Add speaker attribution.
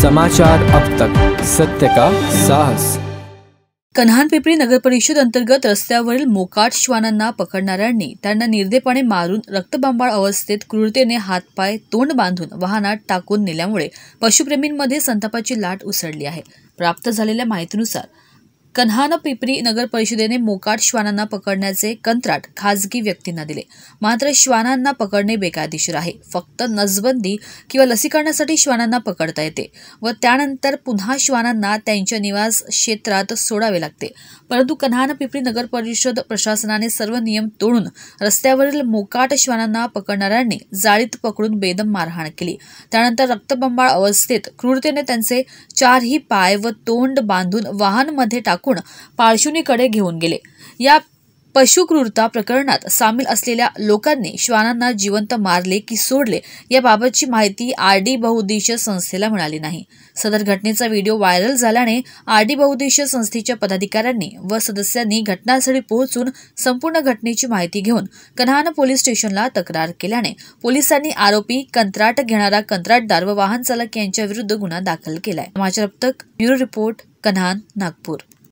Speaker 1: समाचार अब तक, सत्य का साहस।
Speaker 2: कन्हान-पिंपरी नगर परिषद अंतर्गत रस्त्यावरील मोकाट श्वानांना पकडणाऱ्यांनी त्यांना निर्दयपणे मारून रक्तबंबाळ अवस्थेत क्रूरतेने हातपाय तोंड बांधून वाहनात टाकून नेल्यामुळे पशुप्रेमींमध्ये संतापाची लाट उसळली आहे। प्राप्त झालेल्या माहितीनुसार कन्हान-पिंपरी नगर परिषदेने मोकाट श्वानांना पकडण्याचे कंत्राट खासगी व्यक्तींना दिले। मात्र श्वानांना पकडणे बेकायदेशीर आहे। फक्त नसबंदी किंवा लसीकरणासाठी श्वानांना पकडता येते व त्यानंतर पुन्हा श्वानांना त्यांच्या निवास क्षेत्रात सोडावे लागते। परंतु कन्हान-पिंपरी नगर परिषद प्रशासनाने सर्व नियम तोडून रस्त्यावरील मोकाट श्वानांना पकडणाऱ्यांनी जाळीत पकडून बेदम मारहाण केली। त्यानंतर रक्तबंबाळ अवस्थेत क्रूरतेने त्यांचे चारही पाय व तोंड बांधून वाहनमध्ये टाकून पाळशुनीकडे घेऊन गेले। या पशुक्रूरता प्रकरणात सामील असलेल्या लोकांनी श्वानांना जिवंत मारले की सोडले याबाबतची माहिती आरडी बहुउद्देशीय संस्थेला मिळाली नाही। सदर घटनेचा व्हिडिओ व्हायरल झाल्याने आरडी बहुउद्देशीय संस्थेच्या पदाधिकाऱ्यांनी व सदस्यांनी घटनास्थळी पोहोचून संपूर्ण घटनेची माहिती घेऊन कन्हान पोलीस स्टेशनला तक्रार केल्याने पोलिसांनी आरोपी, कंत्राट घेणारा कंत्राटदार व वाहन चालक यांच्या विरुद्ध गुन्हा दाखल केलाय। समाचार अब तक ब्युरो रिपोर्ट, कन्हान, नागपूर।